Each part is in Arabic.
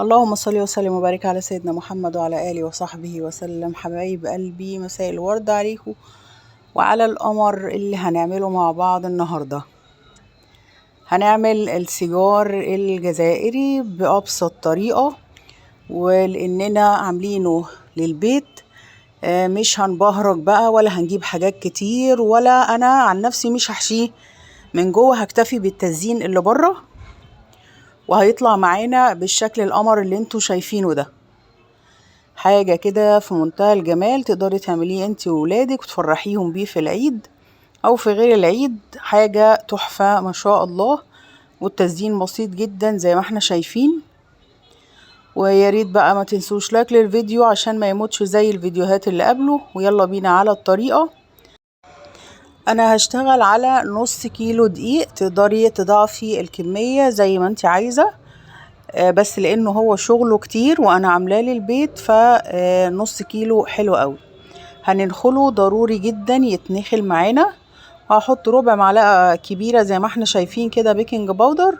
اللهم صل وسلم وبارك على سيدنا محمد وعلى آله وصحبه وسلم. حبايب قلبي، مساء الورد عليكم وعلى القمر اللي هنعمله مع بعض النهاردة. هنعمل السيجار الجزائري بأبسط طريقة، ولأننا عاملينه للبيت مش هنبهرج بقى ولا هنجيب حاجات كتير، ولا أنا عن نفسي مش هحشيه من جوه، هكتفي بالتزيين اللي بره وهيطلع معانا بالشكل القمر اللي انتوا شايفينه ده. حاجة كده في منتهى الجمال، تقدري تعمليه انت وولادك وتفرحيهم بيه في العيد او في غير العيد. حاجة تحفة ما شاء الله، والتزيين بسيط جدا زي ما احنا شايفين. ويا ريت بقى ما تنسوش لايك للفيديو عشان ما يموتش زي الفيديوهات اللي قبله. ويلا بينا على الطريقة. انا هشتغل على نص كيلو دقيق، تقدري تضاعفي الكمية زي ما انت عايزة، بس لانه هو شغله كتير وانا عاملاه للبيت فنص كيلو حلو قوي. هننخله ضروري جدا يتنخل معانا. وهحط ربع معلقة كبيرة زي ما احنا شايفين كده بيكنج باودر،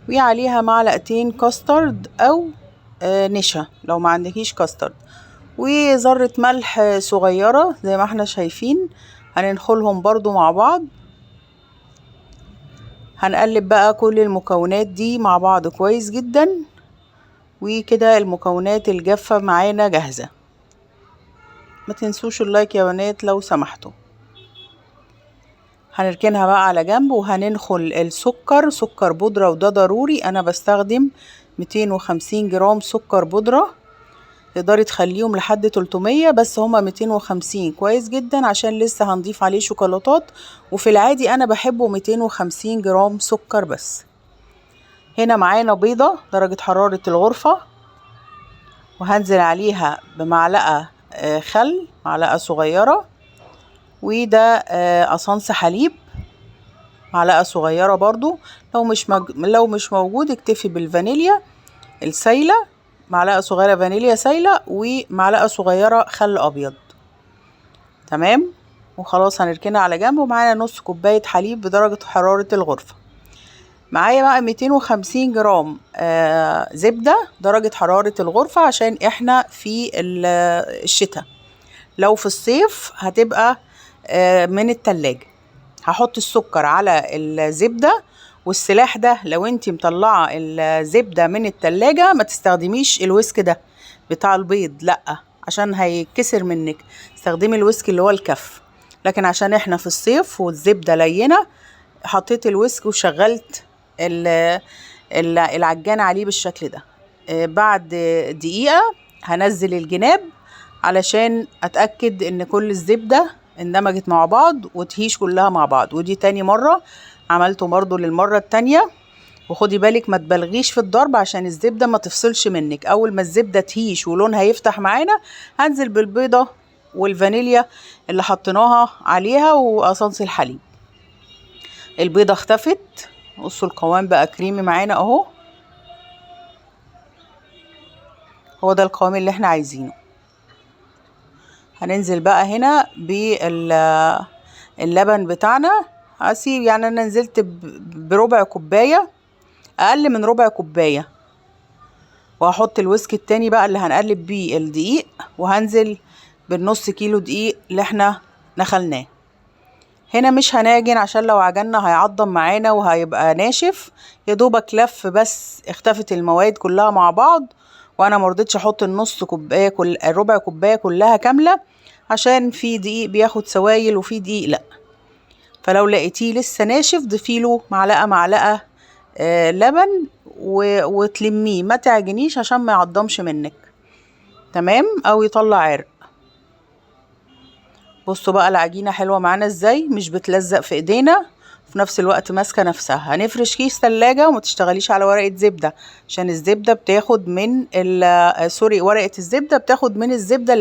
وعليها معلقتين كاسترد او نشا لو ما عندكيش كاسترد، وذرة ملح صغيرة زي ما احنا شايفين. هننخلهم برضو مع بعض. هنقلب بقى كل المكونات دي مع بعض كويس جدا، وكده المكونات الجافة معانا جاهزة. ما تنسوش اللايك يا بنات لو سمحتوا. هنركنها بقى على جنب، وهننخل السكر، سكر بودرة، وده ضروري. انا بستخدم 250 جرام سكر بودرة، تقدري تخليهم لحد 300 بس هما 250 كويس جدا عشان لسه هنضيف عليه شوكولاتات، وفي العادي انا بحبه 250 جرام سكر بس. هنا معانا بيضة درجة حرارة الغرفة، وهنزل عليها بمعلقة خل، معلقة صغيرة، وده قصنص حليب معلقة صغيرة برضو. لو مش موجود اكتفي بالفانيليا السايلة، معلقة صغيرة فانيليا سايلة، ومعلقة صغيرة خل أبيض. تمام، وخلاص هنركنها على جنب. ومعانا نص كوباية حليب بدرجة حرارة الغرفة. معايا بقى 250 جرام زبدة درجة حرارة الغرفة عشان احنا في الشتاء. لو في الصيف هتبقى من التلاجة. هحط السكر على الزبدة، والسلاح ده لو انتي مطلعة الزبدة من التلاجة ما تستخدميش الويسك ده بتاع البيض، لا عشان هيكسر منك. استخدمي الويسك اللي هو الكف. لكن عشان احنا في الصيف والزبدة لينة، حطيت الويسك وشغلت العجان عليه بالشكل ده. بعد دقيقة هنزل الجناب علشان اتأكد ان كل الزبدة اندمجت مع بعض وتهيش كلها مع بعض. ودي تاني مرة عملته برضو للمرة التانية. وخدي بالك ما تبالغيش في الضرب عشان الزبدة ما تفصلش منك. اول ما الزبدة تهيش ولونها يفتح معانا هنزل بالبيضة والفانيليا اللي حطيناها عليها وقصنص الحليب. البيضة اختفت، بصوا القوام بقى كريمي معانا اهو. هو ده القوام اللي احنا عايزينه. هننزل بقى هنا باللبن بتاعنا. هسيب يعني انا نزلت بربع كوباية، اقل من ربع كوباية. وهحط الويسك التاني بقى اللي هنقلب بيه الدقيق، وهنزل بالنص كيلو دقيق اللي احنا نخلناه. هنا مش هنعجن عشان لو عجنا هيعضم معانا وهيبقى ناشف. يا دوبك لف بس اختفت المواد كلها مع بعض. وانا مرضتش احط النص كوبايه الربع كوبايه كلها كامله عشان في دقيق بياخد سوائل وفي دقيق لا. فلو لقيتيه لسه ناشف ضيفيله معلقه لبن وتلميه، ما تعجنيش عشان ما يعضمش منك. تمام، او يطلع عرق. بصوا بقى العجينة حلوة معانا ازاي، مش بتلزق في ايدينا، في نفس الوقت ماسكة نفسها. هنفرش كيس تلاجة وما تشتغليش على ورقة زبدة عشان الزبدة بتاخد من ورقة الزبدة بتاخد من الزبدة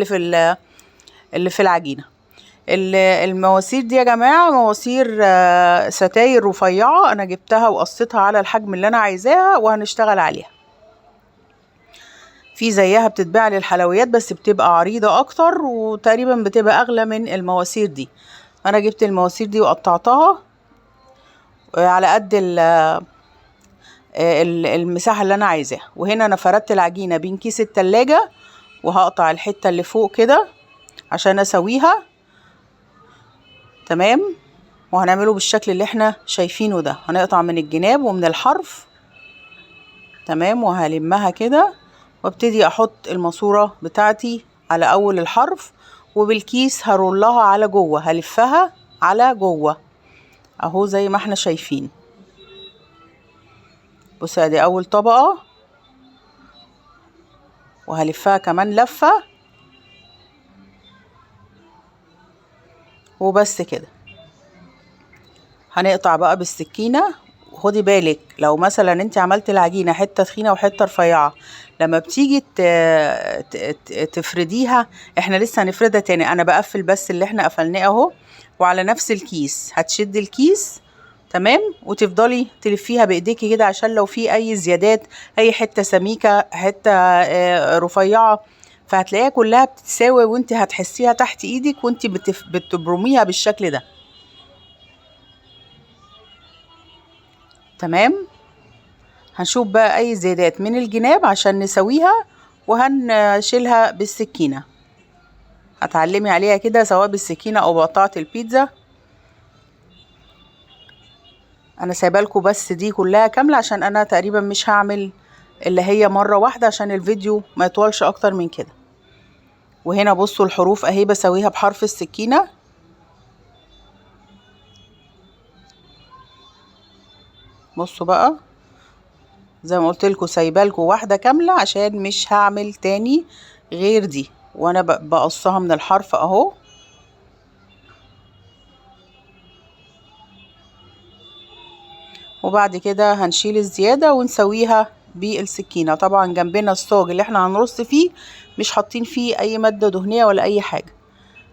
اللي في العجينة. المواسير دي يا جماعة مواسير ستاير رفيعة، انا جبتها وقصيتها على الحجم اللي انا عايزاها وهنشتغل عليها. في زيها بتتباع للحلويات بس بتبقى عريضة اكتر وتقريبا بتبقى اغلى من المواسير دي. انا جبت المواسير دي وقطعتها على قد المساحة اللي انا عايزاها. وهنا انا فردت العجينة بين كيس التلاجة، وهقطع الحتة اللي فوق كده عشان اسويها. تمام. وهنعمله بالشكل اللي احنا شايفينه ده، هنقطع من الجناب ومن الحرف. تمام. وهلمها كده وابتدي احط الماسورة بتاعتي على اول الحرف، وبالكيس هرولها على جوه، هلفها على جوه اهو زي ما احنا شايفين. بصي ادي اول طبقة، وهلفها كمان لفة، وبس كده. هنقطع بقى بالسكينة. خدي بالك لو مثلا انت عملت العجينة حتة تخينة وحتة رفيعة، لما بتيجي تفرديها، احنا لسه هنفردها تاني. انا بقفل بس اللي احنا قفلناه اهو، وعلى نفس الكيس هتشدي الكيس. تمام. وتفضلي تلفيها بايديكي كده عشان لو في اي زيادات، اي حتة سميكة، حتة رفيعة، فهتلاقيها كلها بتتساوي، وانت هتحسيها تحت ايدك وانت بتبرميها بالشكل ده. تمام. هنشوف بقى اي زيادات من الجناب عشان نسويها، وهنشيلها بالسكينة. هتعلمي عليها كده سواء بالسكينة او بقطعة البيتزا. انا سايبالكوا بس دي كلها كاملة عشان انا تقريبا مش هعمل اللي هي مرة واحدة عشان الفيديو ما يطولش اكتر من كده. وهنا بصوا الحروف اهي بسويها بحرف السكينة. بصوا بقى زي ما قلت لكم سايبالكوا واحدة كاملة عشان مش هعمل تاني غير دي، وانا بقصها من الحرف اهو. وبعد كده هنشيل الزيادة ونسويها بالسكينة. طبعا جنبنا الصاج اللي احنا هنرص فيه مش حاطين فيه اي مادة دهنية ولا اي حاجة.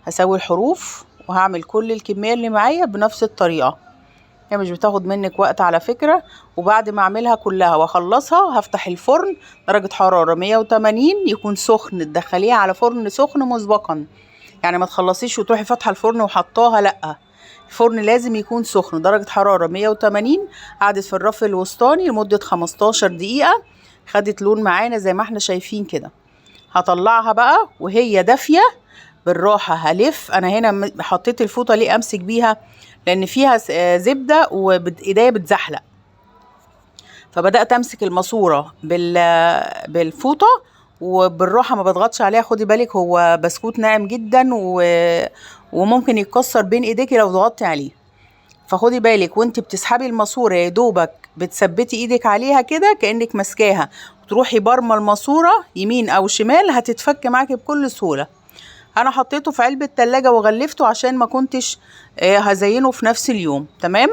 هسوي الحروف وهعمل كل الكمية اللي معايا بنفس الطريقة، هي مش بتاخد منك وقت على فكرة. وبعد ما اعملها كلها واخلصها هفتح الفرن درجة حرارة 180 يكون سخن، تدخليها على فرن سخن مسبقا، يعني ما تخلصيش وتروحي فاتحة الفرن وحطاها، لأ، الفرن لازم يكون سخن درجة حرارة 180. قعدت في الرف الوسطاني لمدة 15 دقيقة، خدت لون معانا زي ما احنا شايفين كده. هطلعها بقى وهي دافية بالراحة. هلف انا هنا حطيت الفوطة ليه امسك بيها، لان فيها زبدة وايديا بتزحلق، فبدأت امسك الماسورة بالفوطة وبالراحة ما بضغطش عليها. خدي بالك هو بسكوت ناعم جدا وممكن يتكسر بين ايديكي لو ضغطتي عليه، فخدي بالك وانت بتسحبي الماسورة يا دوبك بتثبتي ايدك عليها كده كأنك ماسكاها، وتروحي برمى الماسورة يمين او شمال هتتفك معاكي بكل سهولة. انا حطيته في علبة تلاجة وغلفته عشان ما كنتش هزينه في نفس اليوم. تمام.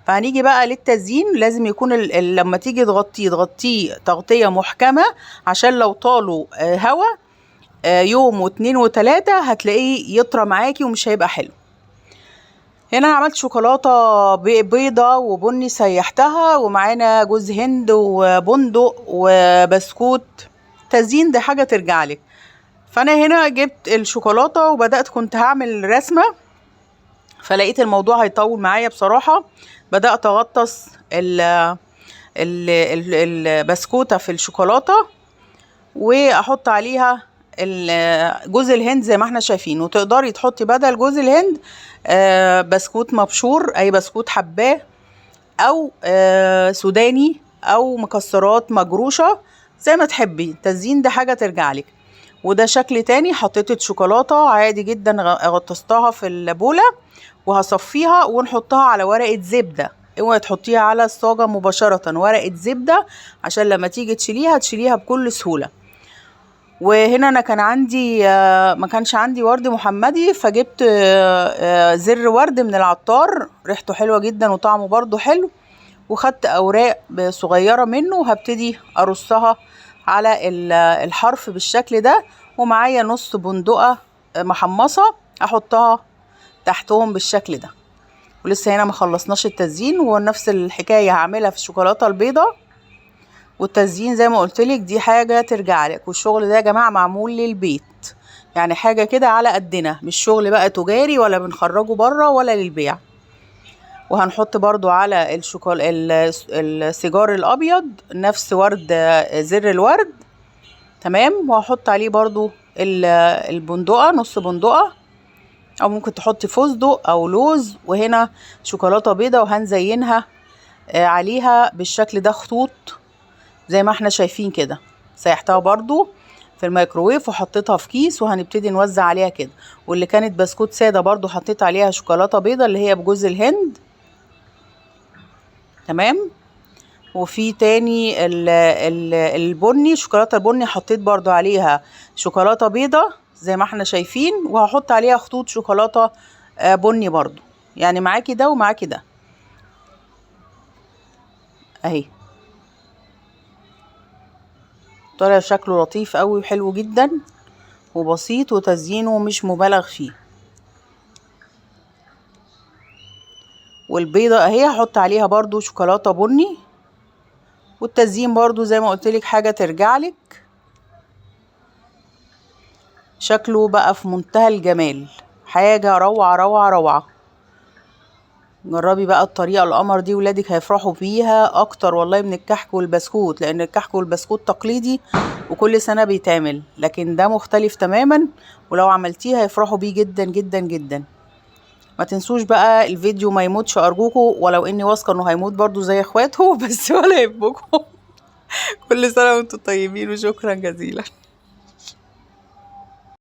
فهنيجي بقى للتزيين، لازم يكون لما تيجي تغطيه تغطية محكمة عشان لو طالوا هوا يوم واتنين وتلاتة هتلاقيه يطرى معاكي ومش هيبقى حلو. هنا انا عملت شوكولاتة بيضة وبني سيحتها، ومعانا جوز هند وبندق وبسكوت. تزيين ده حاجة ترجعلك. فانا هنا جبت الشوكولاتة وبدأت كنت هعمل رسمة، فلقيت الموضوع هيطول معايا بصراحة. بدأت اغطس البسكوتة في الشوكولاتة واحط عليها جوز الهند زي ما احنا شايفين. وتقدري تحطي بدل جوز الهند بسكوت مبشور، اي بسكوت حباه، او سوداني، او مكسرات مجروشة زي ما تحبي. التزيين ده حاجة ترجعلك. وده شكل تاني، حطيت شوكولاتة عادي جدا غطستها في البولة وهصفيها ونحطها على ورقة زبدة. اوعي تحطيها على الصاجة مباشرة، ورقة زبدة عشان لما تيجي تشيليها بكل سهولة. وهنا انا كان عندي ما كانش عندي ورد محمدي، فجبت زر ورد من العطار، ريحته حلوة جدا وطعمه برضو حلو. وخدت اوراق صغيرة منه وهبتدي ارصها على الحرف بالشكل ده. ومعايا نص بندقة محمصة احطها تحتهم بالشكل ده. ولسه هنا ما خلصناش التزيين، ونفس الحكاية هعملها في الشوكولاتة البيضة. والتزيين زي ما قلتلك دي حاجة ترجعلك، والشغل ده يا جماعة معمول للبيت، يعني حاجة كده على قدنا، مش شغل بقى تجاري ولا بنخرجه بره ولا للبيع. وهنحط برضو على السيجار الابيض نفس ورد زر الورد. تمام. وهحط عليه برضو البندقة، نص بندقة، او ممكن تحطي فستق او لوز، وهنا شوكولاتة بيضة، وهنزينها عليها بالشكل ده خطوط زي ما احنا شايفين كده. سيحتها برضو في الميكروويف وحطيتها في كيس، وهنبتدي نوزع عليها كده. واللي كانت بسكوت سادة برضو حطيت عليها شوكولاتة بيضة اللي هي بجوز الهند. تمام. وفي تاني البني، شوكولاتة البني حطيت برضو عليها شوكولاتة بيضة زي ما احنا شايفين، وهحط عليها خطوط شوكولاتة بني برضو، يعني معاكي ده ومعاكي ده اهي. طالع شكله لطيف قوي وحلو جدا وبسيط، وتزيينه مش مبالغ فيه. والبيضة اهي هحط عليها برضو شوكولاتة بني، والتزيين برضو زي ما قلتلك حاجة ترجعلك. شكله بقى في منتهى الجمال، حاجة روعة روعة روعة. جربي بقى الطريقة القمر دي، ولادك هيفرحوا بيها اكتر والله من الكحك والبسكوت، لان الكحك والبسكوت تقليدي وكل سنة بيتعمل، لكن ده مختلف تماما، ولو عملتيه هيفرحوا بيه جدا جدا جدا. ما تنسوش بقى الفيديو ما يموتش ارجوكوا، ولو اني واثقة انه هيموت برضو زي اخواته بس ولا يهمكم. كل سنة وانتم طيبين، وشكرا جزيلا.